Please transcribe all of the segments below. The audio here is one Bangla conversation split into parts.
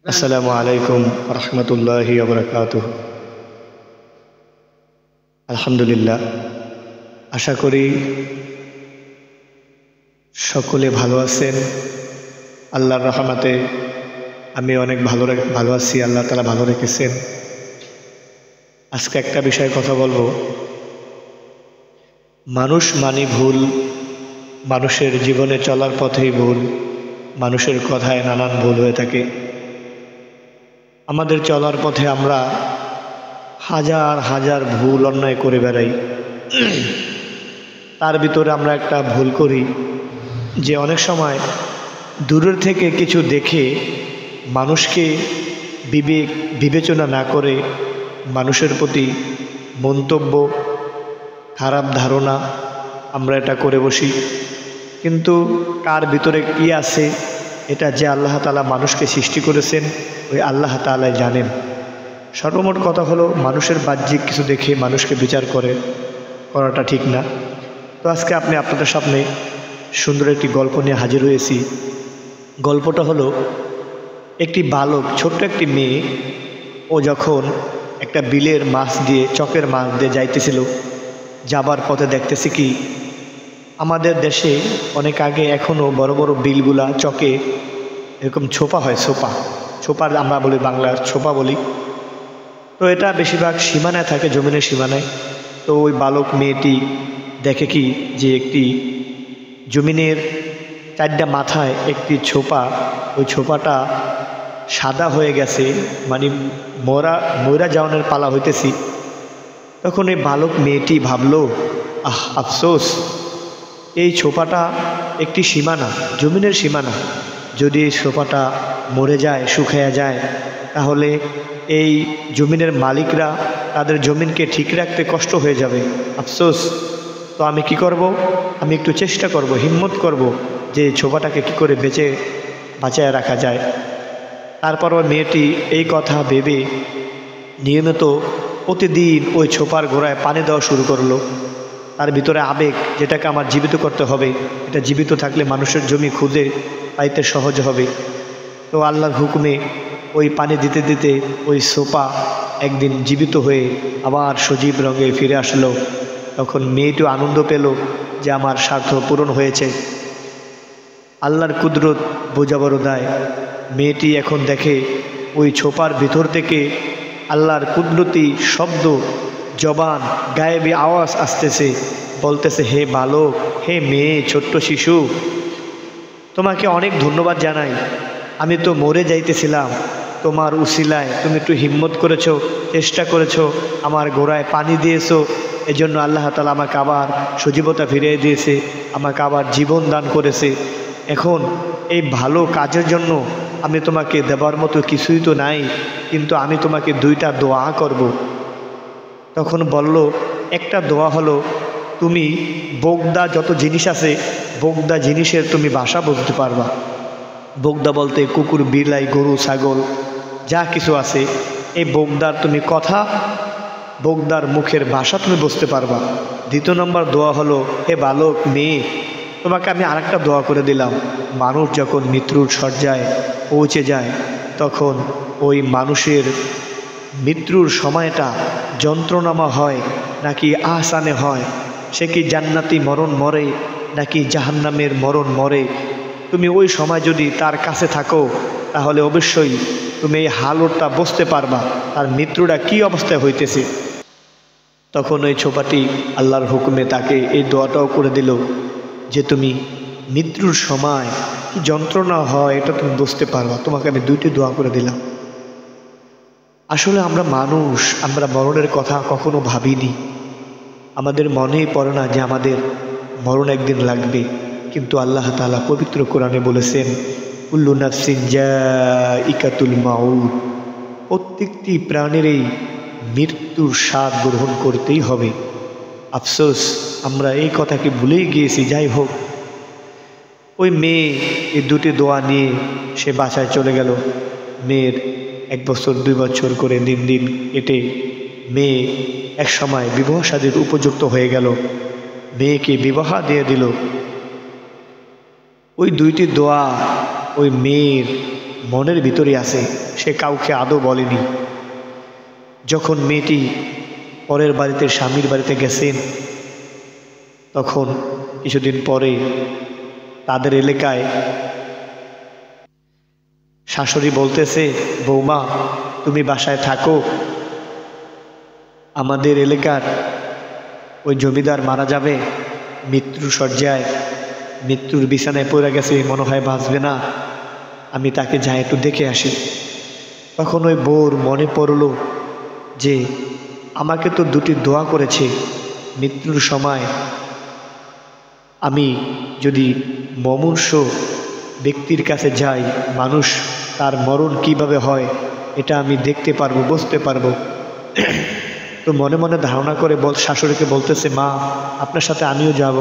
আসসালামু আলাইকুম রহমতুল্লাহি ওয়া আলহামদুলিল্লাহ। আশা করি সকলে ভালো আছেন। আল্লাহর রহমতে আমি অনেক ভালো আছি। আল্লাহ তাআলা ভালো রেখেছেন। আজকে একটা বিষয়ে কথা বলবো। মানুষ মানে ভুল, মানুষের জীবনে চলার পথেই ভুল, মানুষের কথায় নানান ভুল হয়ে থাকে। আমাদের চলার পথে আমরা হাজার হাজার ভুল অন্যায় করে বেড়াই। তার ভিতরে আমরা একটা ভুল করি যে অনেক সময় দূরের থেকে কিছু দেখে মানুষকে বিবেচনা না করে মানুষের প্রতি মন্তব্য, খারাপ ধারণা আমরা এটা করে বসি। কিন্তু কার ভিতরে কি আছে এটা যে আল্লাহ তাআলা মানুষকে সৃষ্টি করেছেন ওই আল্লাহ তাআলাই জানেন। সর্বমোট কথা হলো মানুষের বাহ্যিক কিছু দেখে মানুষকে বিচার করাটা ঠিক না। তো আজকে আপনাদের সামনে সুন্দর একটি গল্প নিয়ে হাজির হয়েছি। গল্পটা হলো একটি বালক, ছোট্ট একটি মেয়ে, ও যখন একটা বিলের মাছ দিয়ে, চকের মাছ দিয়ে যাইতেছিল, যাবার পথে দেখতেছি কি আমাদের দেশে অনেক আগে এখনও বড় বড় বিলগুলা চকে এরকম ছোপা হয়। ছোপার আমরা বলি, বাংলার ছোপা বলি। তো এটা বেশিরভাগ সীমানায় থাকে, জমিনের সীমানায়। তো ওই বালক মেয়েটি দেখে কি যে একটি জমিনের চারটা মাথায় একটি ছোপা, ওই ছোপাটা সাদা হয়ে গেছে, মানে ময়রা যাওয়ানোর পালা হইতেছি। তখন এই বালক মেয়েটি ভাবলো, আফসোস, এই ছোপাটা একটি সীমানা, জমিনের সীমানা। যদি এই ছোপাটা মরে যায়, শুকিয়ে যায়, তাহলে এই জমিনের মালিকরা তাদের জমিনকে ঠিক রাখতে কষ্ট হয়ে যাবে, আফসোস। তো আমি কি করব? আমি একটু চেষ্টা করব, হিম্মত করব যে ছোপাটাকে কি করে বাঁচায় রাখা যায়। তারপর ওই মেয়েটি এই কথা ভেবে নিয়মিত প্রতিদিন ওই ছোপার গোড়ায় পানি দেওয়া শুরু করলো। তার ভিতরে আবেগ, যেটাকে আমার জীবিত করতে হবে, এটা জীবিত থাকলে মানুষের জমি খুঁজে পাইতে সহজ হবে। তো আল্লাহর হুকুমে ওই পানি দিতে দিতে ওই ছোপা একদিন জীবিত হয়ে আবার সজীব রঙে ফিরে আসলো। তখন মেয়েটিও আনন্দ পেল যে আমার স্বার্থ পূরণ হয়েছে। আল্লাহর কুদরত বোঝাবার দায়। মেয়েটি এখন দেখে ওই ছোপার ভিতর থেকে আল্লাহর কুদরতি শব্দ, জবান, গায়েবী আওয়াজ আসতেছে, বলতেছে, হে বালক, হে মেয়ে, ছোট্ট শিশু, তোমাকে অনেক ধন্যবাদ জানাই। আমি তো মরে যাইতেছিলাম, তোমার উসিলায় তুমি একটু হিম্মত করেছো, চেষ্টা করেছো, আমার গোড়ায় পানি দিয়েছো, এজন্য আল্লাহ তাআলা আমাকে আবার সজীবতা ফিরিয়ে দিয়েছে, আমাকে আবার জীবন দান করেছে। এখন এই ভালো কাজের জন্য আমি তোমাকে দেবার মতো কিছুই তো নাই, কিন্তু আমি তোমাকে দুইটা দোয়া করব। তখন বলল, একটা দোয়া হলো, তুমি বোগদা যত জিনিস আছে, বোগদা জিনিসের তুমি ভাষা বুঝতে পারবা। বোগদা বলতে কুকুর, বিলাই, গরু, ছাগল যা কিছু আছে, এই বোগদার তুমি কথা, বোগদার মুখের ভাষা তুমি বুঝতে পারবা। দ্বিতীয় নম্বর দোয়া হলো, হে বালক মেয়ে, তোমাকে আমি আরেকটা দোয়া করে দিলাম। মানুষ যখন মৃত্যুর শয্যায় পৌঁছে যায়, তখন ওই মানুষের মৃত্যুর সময়টা যন্ত্রণামা হয় নাকি আহসানে হয়, সে কি জান্নাতি মরণ মরে নাকি জাহান্নামের মরণ মরে, তুমি ওই সময় যদি তার কাছে থাকো তাহলে অবশ্যই তুমি এই হালতটা বুঝতে পারবা তার মৃত্যুটা কি অবস্থায় হইতেছে। তখন ওই ছোপাটি আল্লাহর হুকুমে তাকে এই দোয়াটাও করে দিল যে তুমি মৃত্যুর সময় কি যন্ত্রণা হয় এটা তুমি বুঝতে পারবা, তোমাকে আমি দুইটি দোয়া করে দিলাম। আসলে আমরা মানুষ, আমরা মরণের কথা কখনো ভাবিনি। আমাদের মনেই পড়ে না যে আমাদের মরণ একদিন লাগবে। কিন্তু আল্লাহ তাআলা পবিত্র কোরআনে বলেছেন, কুল্লু নাফসিন যায়িকাতুল মাউত, প্রত্যেকটি প্রাণেরই মৃত্যুর স্বাদ গ্রহণ করতেই হবে। আফসোস, আমরা এই কথাকে ভুলেই গিয়েছি। যাই হোক, ওই মেয়ে এই দুটি দোয়া নিয়ে সে বাসায় চলে গেল। মেয়ের 1 বছর 2 বছর করে দিন দিন কেটে মেয়ে এক সময় বিবাহ শাদীর উপযুক্ত হয়ে গেল। মেয়েকে বিবাহ দিয়ে দিল। ওই দুইটি দোয়া ওই মেয়ের মনের ভিতরে আছে, সে কাউকে আদৌ বলেনি। যখন মেয়েটি পরের বাড়িতে স্বামীর বাড়িতে গেছেন, তখন কিছুদিন পরে তাদের এলাকায় শাশুড়ি বলতেছে, বৌমা তুমি বাসায় থাকো, আমাদের এলাকার ওই জমিদার মারা যাবে, মৃত্যু শয্যায়, মৃত্যুর বিছানায় পড়ে গেছে, মনে হয় বাঁচবে না, আমি তাকে যাই একটু দেখে আসি। তখন ওই বউর মনে পড়ল যে আমাকে তো দুটি দোয়া করেছে, মৃত্যুর সময় আমি যদি মুমূর্ষ ব্যক্তির কাছে যাই, মানুষ তার মরণ কিভাবে হয় এটা আমি দেখতে পারবো, বুঝতে পারবো। তো মনে মনে ধারণা করে শাশুড়িকে বলতেছে, মা আপনার সাথে আমিও যাব।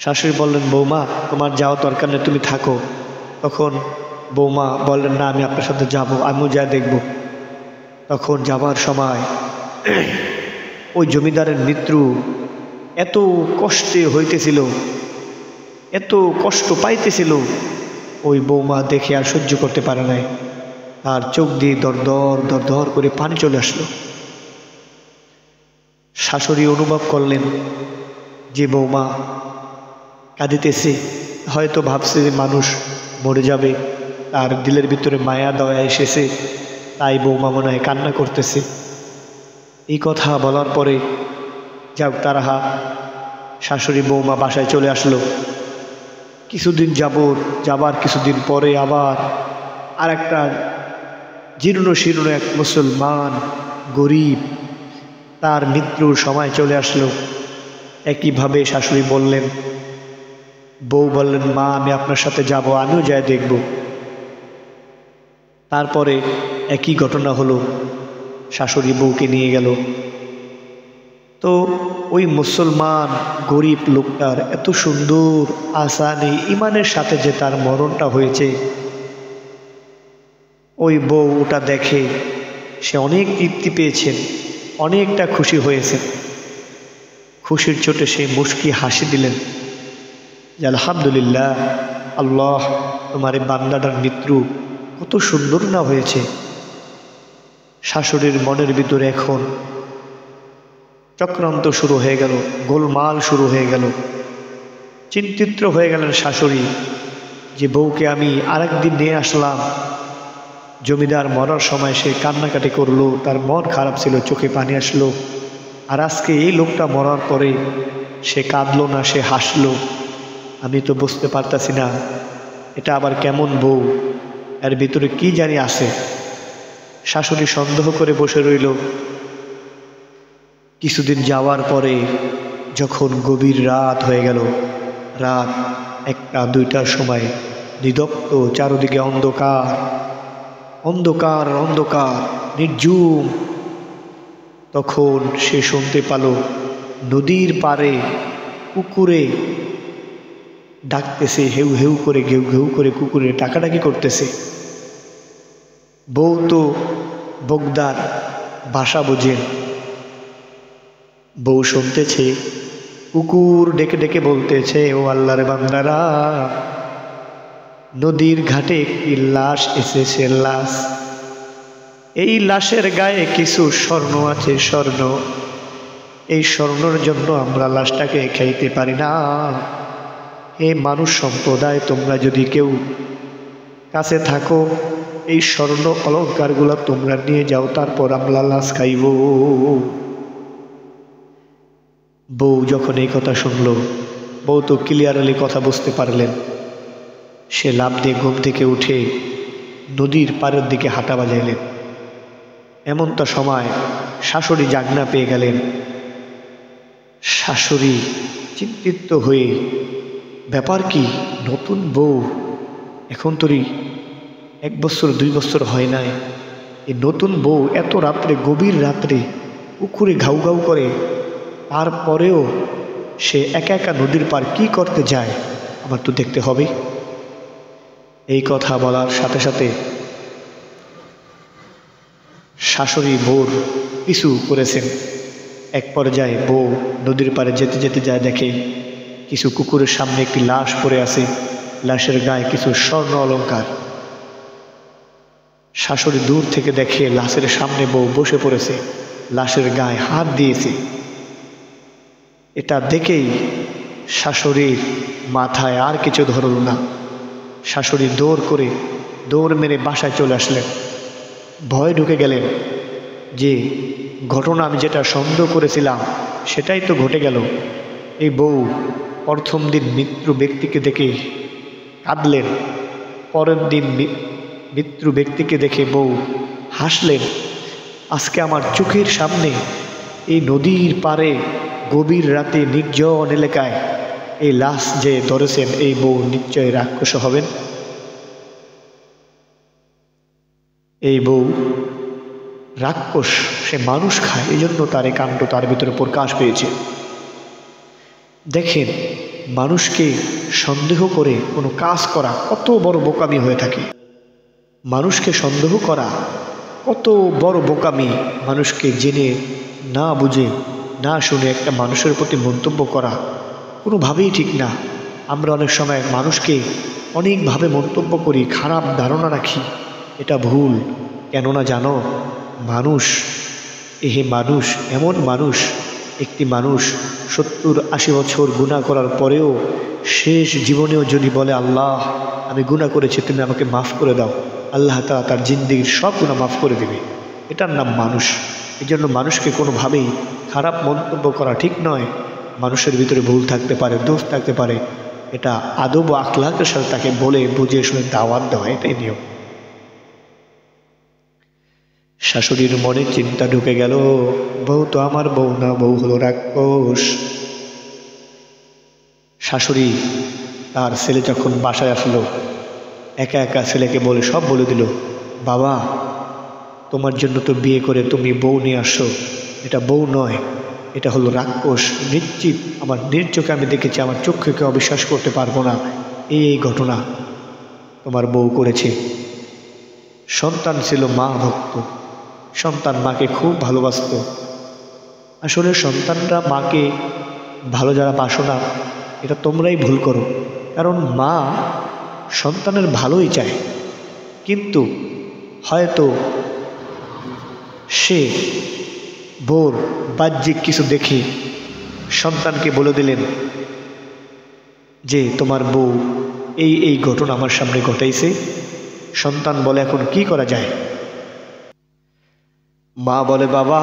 শাশুড়ি বললেন, বৌমা তোমার যাওয়া দরকার নেই, তুমি থাকো। তখন বৌমা বললেন, না আমি আপনার সাথে যাব, আমিও যা দেখব। তখন যাবার সময় ওই জমিদারের মৃত্যু এত কষ্টে হইতেছিল, এত কষ্ট পাইতেছিল, ওই বৌমা দেখে আর সহ্য করতে পারে নাই, তার চোখ দিয়ে দর করে পানি চলে আসলো। শাশুড়ি অনুভব করলেন যে বৌমা কাঁদিতেছে, হয়তো ভাবছে যে মানুষ মরে যাবে, তার দিলের ভিতরে মায়া দয়া এসেছে, তাই বৌমা মনে হয় কান্না করতেছে। এই কথা বলার পরে যাক তারা শাশুড়ি বৌমা বাসায় চলে আসলো। কিছুদিন যাবার কিছুদিন পরে আবার আর একটা জীর্ণ শীর্ণ এক মুসলমান গরিব, তার মৃত্যুর সময় চলে আসলো। একইভাবে শাশুড়ি বললেন, বউ বললেন, মা আমি আপনার সাথে যাব, আমিও যাই দেখব। তারপরে একই ঘটনা হলো, শাশুড়ি বউকে নিয়ে গেল। তো ওই মুসলমান গরিব লোকটার এত সুন্দর আসানি ইমানের সাথে যে তার মরণটা হয়েছে, ওই বউ ওটা দেখে সে অনেক তৃপ্তি পেয়েছেন, অনেকটা খুশি হয়েছেন। খুশির চোটে সে মুস্কি হাসি দিলেন যে আলহামদুলিল্লাহ, আল্লাহ তোমার এই বান্দাটার মৃত্যু কত সুন্দর না হয়েছে। শাশুড়ির মনের ভিতরে এখন চক্রান্ত শুরু হয়ে গেল, গোলমাল শুরু হয়ে গেল। চিন্তিত হয়ে গেলেন শাশুড়ি যে বউকে আমি আরেকদিন নিয়ে আসলাম, জমিদার মরার সময় সে কান্নাকাটি করলো, তার মন খারাপ ছিল, চোখে পানি আসলো। আর আজকে এই লোকটা মরার পরে সে কাঁদলো না, সে হাসলো। আমি তো বুঝতে পারতাছি না এটা আবার কেমন বউ, এর ভিতরে কি জানি আছে। শাশুড়ি সন্দেহ করে বসে রইল। কিছুদিন যাওয়ার পরে যখন গভীর রাত হয়ে গেল, রাত 1টা-2টার সময়, নিদপ্ত, চারদিকে অন্ধকার অন্ধকার অন্ধকার নির্জুম, তখন সে শুনতে পেল নদীর পাড়ে কুকুরে ডাকতেছে, হেউ হেউ করে, ঘেউ ঘেউ করে কুকুরে ডাকাডাকি করতেছে। বউ তো বগদার ভাষা বোঝেন, বউ শুনতেছে কুকুর ডেকে ডেকে বলতেছে, ও আল্লাহর বান্দারা, নদীর ঘাটে একটি লাশ এসেছে, লাশ, এই লাশের গায়ে কিছু স্বর্ণ আছে, স্বর্ণ, এই স্বর্ণের জন্য আমরা লাশটাকে খাইতে পারি না। হে মানুষ সম্প্রদায়, তোমরা যদি কেউ কাছে থাকো, এই স্বর্ণ অলঙ্কারগুলো তোমরা নিয়ে যাও, তারপর আমরা লাশ খাইব। বউ যখন এই কথা শুনল, বউ তো ক্লিয়ারলি কথা বুঝতে পারলেন। সে লাফ দিয়ে ঘুম থেকে উঠে নদীর পাড়ের দিকে হাঁটা বাজাইলেন। এমনটা সময় শাশুড়ি জাগনা পেয়ে গেলেন। শাশুড়ি চিন্তিত হয়ে, ব্যাপার কি, নতুন বউ, এখন তোরই 1 বছর 2 বছর হয় নাই, এই নতুন বউ এত রাত্রে, গভীর রাত্রে পুকুরে ঘাউ ঘাউ করে, তারপরেও সে একা একা নদীর পার কি করতে যায়, আমার তো দেখতে হবে। এই কথা বলার সাথে সাথে শাশুড়ি বউর পিছু করেছেন। এক পর্যায়ে বউ নদীর পাড়ে যেতে যেতে যায়, দেখে কিছু কুকুরের সামনে একটি লাশ পড়ে আছে। লাশের গায়ে কিছু স্বর্ণ অলংকার। শাশুড়ি দূর থেকে দেখে লাশের সামনে বউ বসে পড়েছে, লাশের গায়ে হাত দিয়েছে। এটা দেখেই শাশুড়ির মাথায় আর কিছু ধরল না। শাশুড়ি দৌড় মেরে বাসায় চলে আসলেন। ভয় ঢুকে গেলেন যে ঘটনা আমি যেটা সন্দেহ করেছিলাম সেটাই তো ঘটে গেল। এই বউ প্রথম দিন মৃত্যু ব্যক্তিকে দেখে কাঁদলেন, পরের দিন মৃত্যু ব্যক্তিকে দেখে বউ হাসলেন। আজকে আমার চোখের সামনে এই নদীর পাড়ে গভীর রাতে নির্জন এলাকায় এই লাশ যে ধরেছেন, এই বউ নিশ্চয় রাক্ষস হবেন। এই বউ রাক্ষস, সে মানুষ খায়, এই জন্য তার এই কাণ্ড তার ভিতরে প্রকাশ পেয়েছে। দেখেন, মানুষকে সন্দেহ করে কোনো কাজ করা কত বড় বোকামি হয়ে থাকে। মানুষকে সন্দেহ করা কত বড় বোকামি। মানুষকে জেনে না বুঝে না শুনে একটা মানুষের প্রতি মন্তব্য করা কোনোভাবেই ঠিক না। আমরা অনেক সময় মানুষকে অনেকভাবে মন্তব্য করি, খারাপ ধারণা রাখি, এটা ভুল। কেননা জানো, মানুষ এমন মানুষ, একটি মানুষ 70-80 বছর গুনাহ করার পরেও শেষ জীবনেও যদি বলে আল্লাহ আমি গুনাহ করেছি, তুমি আমাকে মাফ করে দাও, আল্লাহ তাআলা তার জিন্দেগির সব গুনাহ মাফ করে দেবে। এটার নাম মানুষ। এই জন্য মানুষকে কোনোভাবেই খারাপ মন্তব্য করা ঠিক নয়। মানুষের ভিতরে ভুল থাকতে পারে, দোষ থাকতে পারে, এটা আদব ও আখলাকের সাথে তাকে বলে বুঝিয়ে শুনে দাওয়াত দেওয়া, এটাই নিয়ম। শাশুড়ির মনে চিন্তা ঢুকে গেল, বউ তো আমার বউ না, বউ হলো রাক্ষস। শাশুড়ি তার ছেলে যখন বাসায় আসলো, একা একা ছেলেকে সব বলে দিল, বাবা তোমার জন্য তো বিয়ে করে তুমি বউ নিয়ে আসছো, এটা বউ নয়, এটা হলো রাক্ষস। নিশ্চিত আমার নির্চোখে আমি দেখেছি, আমার চক্ষুকে অবিশ্বাস করতে পারবো না। এই ঘটনা তোমার বউ করেছে। সন্তান ছিল মা ভক্ত, সন্তান মাকে খুব ভালোবাসত। আসলে সন্তানরা মাকে ভালো যারা বাসো না, এটা তোমরাই ভুল করো। কারণ মা সন্তানের ভালোই চায়, কিন্তু হয়তো সে বোর বাহ্যিক কিছু দেখে সন্তানকে বলে দিলেন যে তোমার বউ এই ঘটনা আমার সামনে ঘটাইছে। সন্তান বলে এখন কি করা যায়? মা বলে, বাবা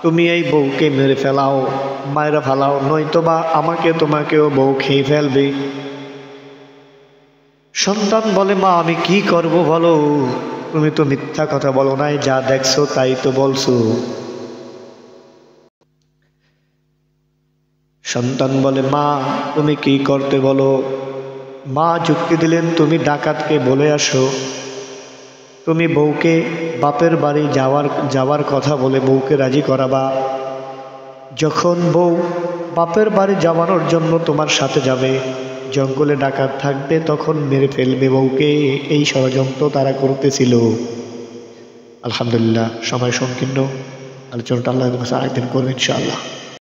তুমি এই বউকে মেরে ফেলাও, মায়েরা ফেলাও, নয়তো বা তোমাকেও বউ খেয়ে ফেলবে। সন্তান বলে, মা আমি কি করব বলো, তুমি তো মিথ্যা কথা বলো নাই, যা দেখছো তাই তো বলছো। সন্তান বলে, মা তুমি কি করতে বলো? মা যুক্তি দিলেন, তুমি ডাকাতকে বলে আসো, তুমি বউকে বাপের বাড়ি যাওয়ার কথা বলে বউকে রাজি করাবা। যখন বউ বাপের বাড়ি যাওয়ানোর জন্য তোমার সাথে যাবে, জঙ্গলে ডাকাত থাকবে, তখন মেরে ফেলবে বউকে। এই ষড়যন্ত্র তারা করতেছিল। আলহামদুলিল্লাহ, সময় সংকীর্ণ, আলোচনাটা আল্লাহ আরেকদিন করবেন ইনশাআল্লাহ।